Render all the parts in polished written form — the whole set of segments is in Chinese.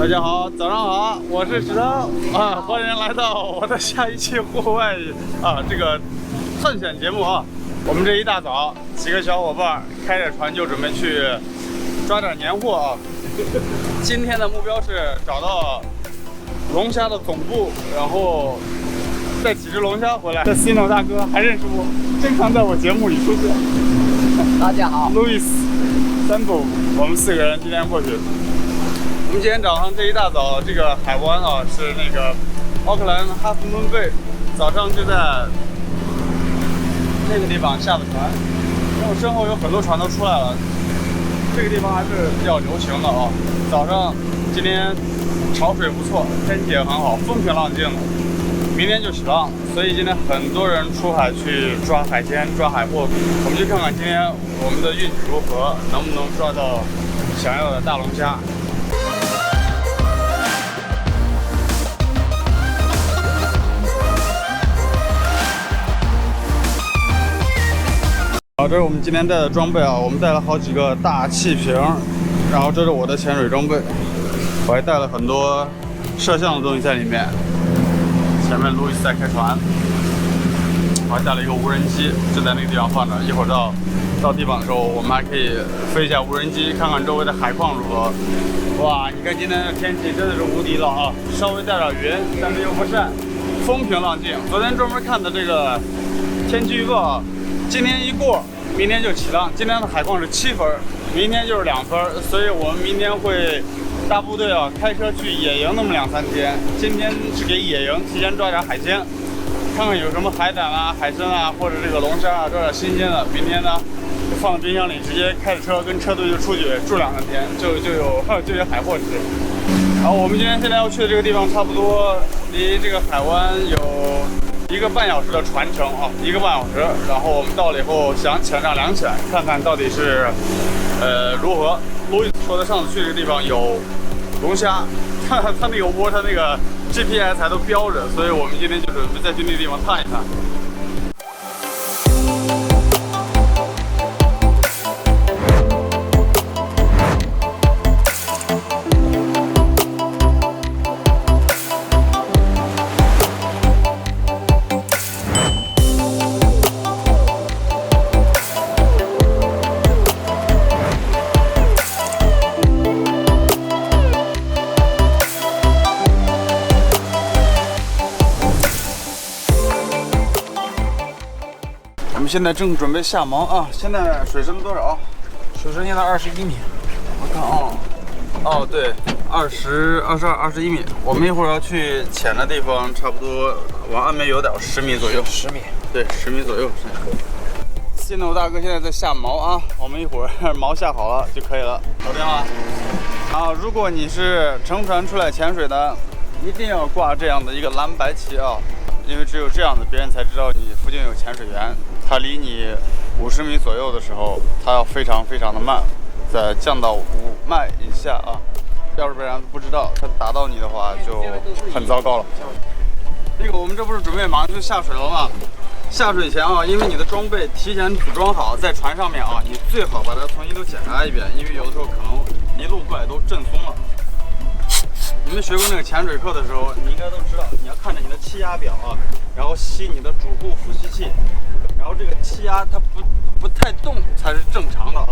大家好，早上好，我是石头啊，欢迎来到我的下一期户外这个探险节目啊。我们这一大早几个小伙伴开着船就准备去抓点年货啊。今天的目标是找到龙虾的总部，然后带几只龙虾回来。这 Cino 大哥还认识我，经常在我节目里出现。大家好 ，Louis、Sambo， 我们4个人今天过去。我们今天早上这一大早，这个海湾啊是那个奥克兰哈夫蒙贝，早上就在那个地方下的船，因为我身后有很多船都出来了，这个地方还是比较流行的啊。早上今天潮水不错，天气也很好，风平浪静的。明天就起浪，所以今天很多人出海去抓海鲜、抓海货。我们去看看今天我们的运气如何，能不能抓到想要的大龙虾。好，这是我们今天带的装备啊，我们带了好几个大气瓶，然后这是我的潜水装备，我还带了很多摄像的东西在里面。前面路易斯在开船，我还带了一个无人机，就在那个地方放着。一会儿到地方的时候，我们还可以飞一下无人机，看看周围的海况如何。哇，你看今天的天气真的是无敌了啊！稍微带点云，但是又不晒，风平浪静。昨天专门看的这个天气预报啊，今天一过，明天就起浪。今天的海况是7分，明天就是2分，所以我们明天会大部队啊开车去野营那么2、3天。今天是给野营，提前抓点海鲜，看看有什么海胆啊、海参啊，或者这个龙虾啊，抓点新鲜的。明天呢，就放冰箱里，直接开着车跟车队就出去住2、3天，就有海货吃。然后我们今天现在要去的这个地方，差不多离这个海湾有1个半小时的船程啊，1个半小时。然后我们到了以后，想起来让量起来，看看到底是如何。路易斯说的上次去这个地方有龙虾，他那个窝，他那个 GPS 还都标着，所以我们今天就准备再去那个地方探一探。我们现在正准备下锚啊！现在水深多少？水深现在21米。我看哦，对，20、22、21米。我们一会儿要去浅的地方，差不多往岸边游点10米左右。10米。对，10米左右。Cino大哥现在在下锚啊，我们一会儿锚下好了就可以了。搞定了。啊，如果你是乘船出来潜水的，一定要挂这样的一个蓝白旗啊。因为只有这样的，别人才知道你附近有潜水员。他离你50米左右的时候，他要非常的慢，再降到5迈以下啊。要是不然不知道，他打到你的话就很糟糕了。那个，我们这不是准备马上就下水了吗？下水前啊，因为你的装备提前组装好在船上面啊，你最好把它重新都检查一遍，因为有的时候可能一路过来都震松了。你们学过那个潜水课的时候，你应该都知道，你要看着你的气压表啊，然后吸你的主护呼吸器，然后这个气压它不太动才是正常的啊。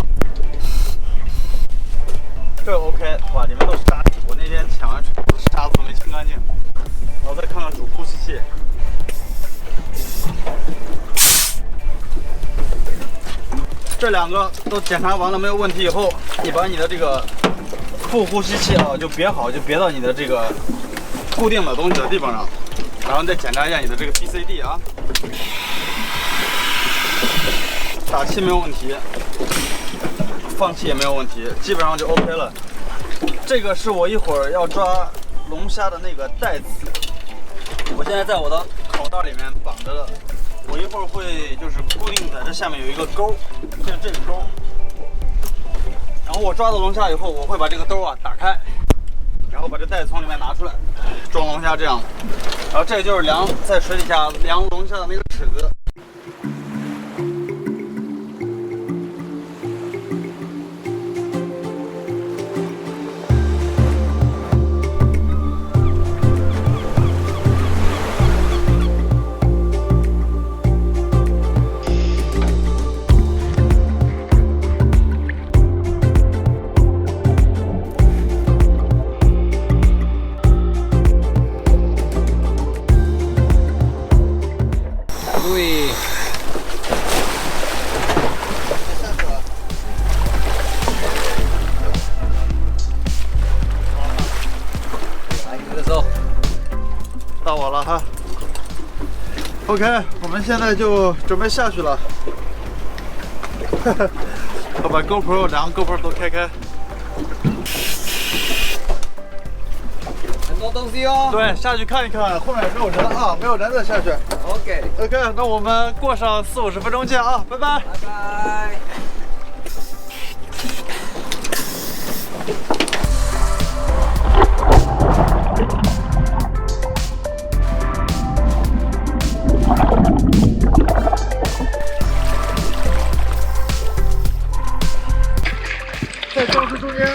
这 OK， 哇，里面都是沙子，我那天潜完水沙子都没清干净。然后再看看主呼吸器，这2个都检查完了没有问题以后，你把你的这个副呼吸器啊，就别好，就别到你的这个固定的东西的地方上，然后再检查一下你的这个 BCD 啊，打气没有问题，放气也没有问题，基本上就 OK 了。这个是我一会儿要抓龙虾的那个带子，我现在在我的口袋里面绑着了，我一会儿会就是固定在这下面有一个钩，就是这个钩。然后我抓到龙虾以后，我会把这个兜啊打开，然后把这袋子从里面拿出来，装龙虾这样的。然后这就是在水底下量龙虾的那个尺子。到我了哈。OK， 我们现在就准备下去了。我把 GoPro 2个 GoPro 都开。很多东西哦。对，下去看一看，后面没有人啊，没有人再下去。OK， 那我们过上40-50分钟见啊，拜拜。拜拜。在礁石中间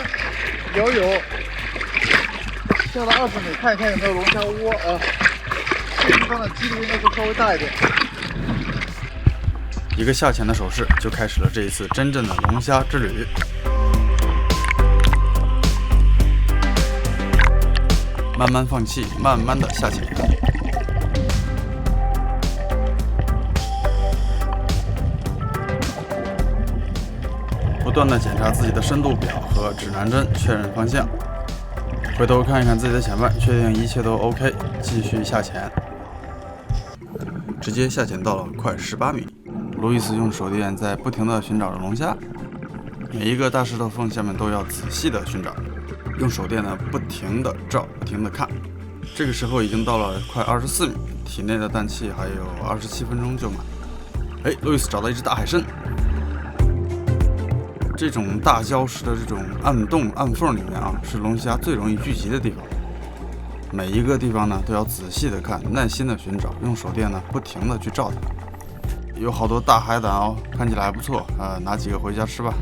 游泳，下到20米看一看有没有龙虾窝啊。这个地方的几率应该会稍微大一点。一个下潜的手势，就开始了这一次真正的龙虾之旅。慢慢放气，慢慢的下潜。不断的检查自己的深度表和指南针，确认方向。回头看一看自己的前半，确定一切都 OK， 继续下潜。直接下潜到了快18米。路易斯用手电在不停地寻找着龙虾，每一个大石头缝下面都要仔细的寻找，用手电呢不停地照，不停地看。这个时候已经到了快24米，体内的氮气还有27分钟就满。路易斯找到一只大海参。这种大礁石的这种暗洞暗缝里面啊，是龙虾最容易聚集的地方。每一个地方呢都要仔细的看，耐心的寻找，用手电呢不停的去照它。有好多大海胆哦，看起来还不错拿几个回家吃吧。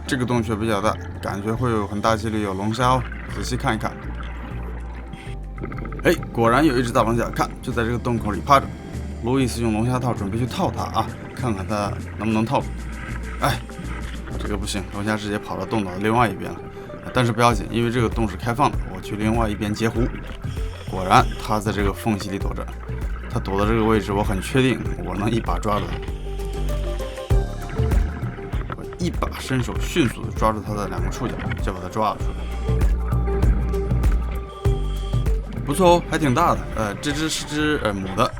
这个洞穴比较大，感觉会有很大几率有龙虾哦，仔细看一看。果然有一只大龙虾，看就在这个洞口里趴着。路易斯用龙虾套准备去套它啊，看看它能不能套住。这个不行，龙虾直接跑到洞的另外一边了。但是不要紧，因为这个洞是开放的，我去另外一边截胡。果然，它在这个缝隙里躲着。它躲到这个位置，我很确定我能一把抓住它。我一把伸手，迅速地抓住它的2个触角，就把它抓了出来。不错哦，还挺大的。这只是只母的。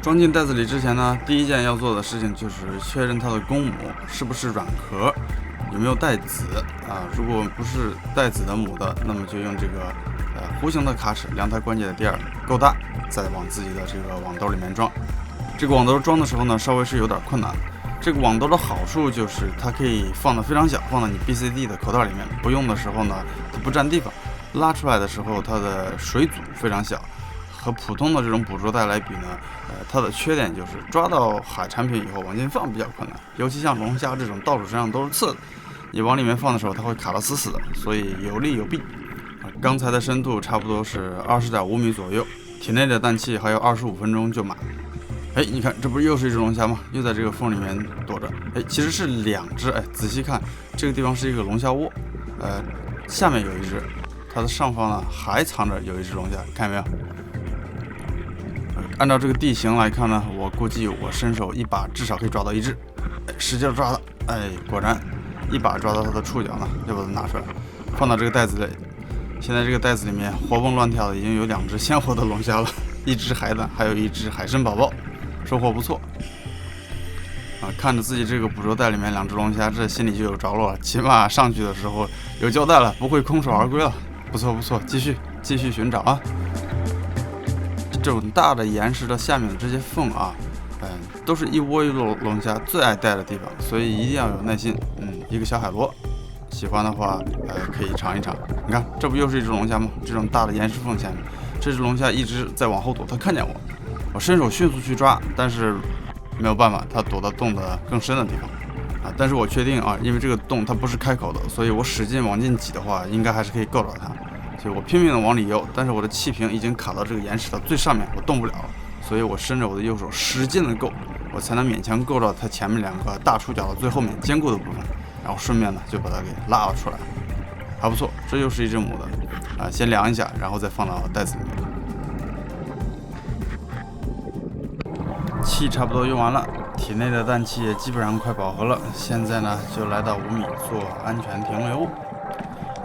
装进袋子里之前呢，第一件要做的事情就是确认它的公母是不是软壳，有没有带籽啊。如果不是带籽的母的，那么就用这个弧形的卡尺量它关节的第2够大，再往自己的这个网兜里面装。这个网兜装的时候呢，稍微是有点困难。这个网兜的好处就是它可以放得非常小，放到你 BCD 的口袋里面，不用的时候呢，它不占地方。拉出来的时候，它的水阻非常小。和普通的这种捕捉袋来比呢，它的缺点就是抓到海产品以后往进放比较困难，尤其像龙虾这种到处身上都是刺的，你往里面放的时候它会卡得死死的，所以有利有弊。刚才的深度差不多是20.5米左右，体内的氮气还有25分钟就满。你看这不是又是一只龙虾吗？又在这个缝里面躲着。其实是2只。仔细看，这个地方是一个龙虾窝，下面有一只，它的上方呢还藏着有一只龙虾，看见没有？按照这个地形来看呢，我估计我伸手一把至少可以抓到一只。使劲抓它，果然一把抓到它的触角呢，就把它拿出来，放到这个袋子里。现在这个袋子里面活蹦乱跳的，已经有2只鲜活的龙虾了，1只海胆，还有1只海参宝宝，收获不错。看着自己这个捕捉袋里面2只龙虾，这心里就有着落了，起码上去的时候有交代了，不会空手而归了。不错不错，继续寻找啊。这种大的岩石的下面的这些缝啊，都是一窝一窝龙虾最爱待的地方，所以一定要有耐心。一个小海螺，喜欢的话，可以尝一尝。你看，这不又是一只龙虾吗？这种大的岩石缝下面，这只龙虾一直在往后躲，它看见我伸手迅速去抓，但是没有办法，它躲到洞的更深的地方。但是我确定啊，因为这个洞它不是开口的，所以我使劲往进挤的话，应该还是可以够到它。所以我拼命的往里游，但是我的气瓶已经卡到这个岩石的最上面，我动不了了。所以我伸着我的右手使劲的够，我才能勉强够到它前面2个大触角的最后面坚固的部分，然后顺便呢就把它给拉了出来。还不错，这又是一只母的先量一下，然后再放到袋子里面。气差不多用完了，体内的氮气也基本上快饱和了。现在呢就来到5米做安全停留。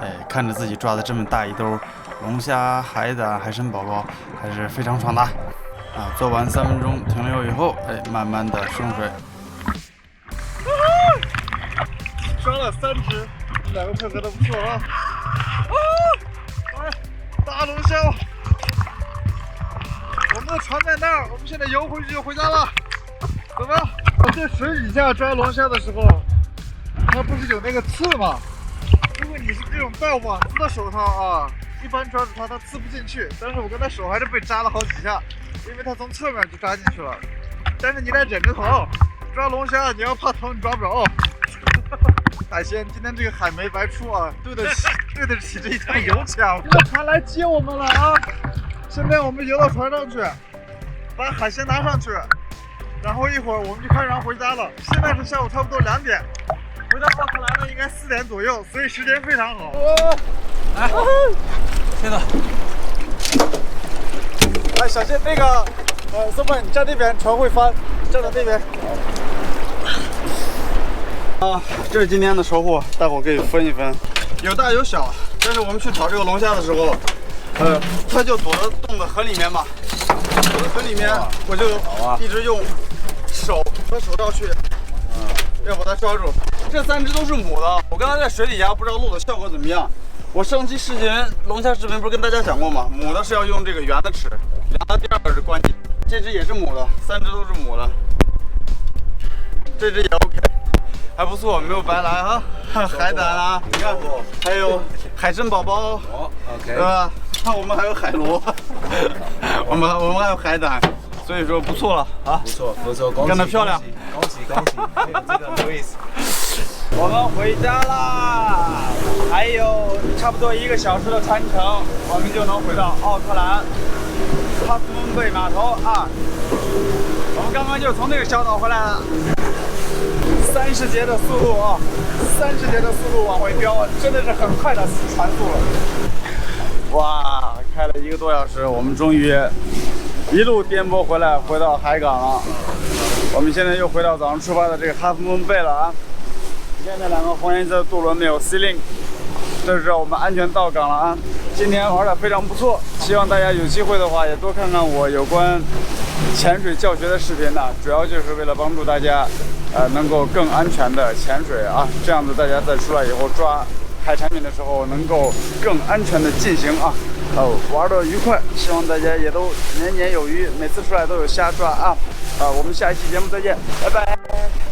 哎，看着自己抓的这么大一兜龙虾、海胆、海参宝宝，还是非常爽的啊！做完3分钟停留以后，哎，慢慢的升水。抓了3只，2个配合的不错啊！哎，大龙虾！我们的船在那儿，我们现在游回去就回家了。怎么样？在水底下抓龙虾的时候，它不是有那个刺吗？如果你是这种带网子的手套啊，一般抓住它刺不进去。但是我跟他手还是被扎了好几下，因为它从侧面就扎进去了。但是你得忍着疼，抓龙虾你要怕疼你抓不着。海鲜今天这个海没白出啊，对得起这一趟油钱。这个船来接我们了啊！现在我们游到船上去，把海鲜拿上去，然后一会儿我们就开船回家了。现在是下午差不多2点，回到奥克兰呢应该4点左右，所以时间非常好。来，现在，哎，小心那个，松本，你站那边，船会翻，站到那边。啊，这是今天的收获，大伙可以分一分，有大有小。但是我们去找这个龙虾的时候，它就躲在洞的河里面嘛，躲在河里面，我就一直用手和手套去，要把它抓住。这3只都是母的，我刚才在水底下不知道录的效果怎么样。我上期视频龙虾视频不是跟大家讲过吗？母的是要用这个圆的尺，量的第2个是关节。这只也是母的，3只都是母的，这只也 OK。还不错，没有白来哈，海胆啊，你看，还有海参宝宝，对吧？看我们还有海螺，我们还有海胆，所以说不错了啊，不错，干得漂亮，恭喜！这个 Louis， 我们回家啦，还有差不多1个小时的船程，我们就能回到奥克兰哈夫蒙贝码头啊。我们刚刚就从那个小岛回来了。30节的速度啊，30节的速度往回飙，真的是很快的船速了。哇，开了1个多小时，我们终于一路颠簸回来，回到海港了。我们现在又回到早上出发的这个哈夫蒙贝了啊。你看那2个红颜色渡轮没有 ceiling， 这是我们安全到港了啊。今天玩的非常不错，希望大家有机会的话也多看看我有关潜水教学的视频呢，主要就是为了帮助大家。能够更安全的潜水啊，这样子大家在出来以后抓海产品的时候能够更安全的进行啊，玩得愉快，希望大家也都年年有余，每次出来都有虾抓啊，我们下一期节目再见，拜拜。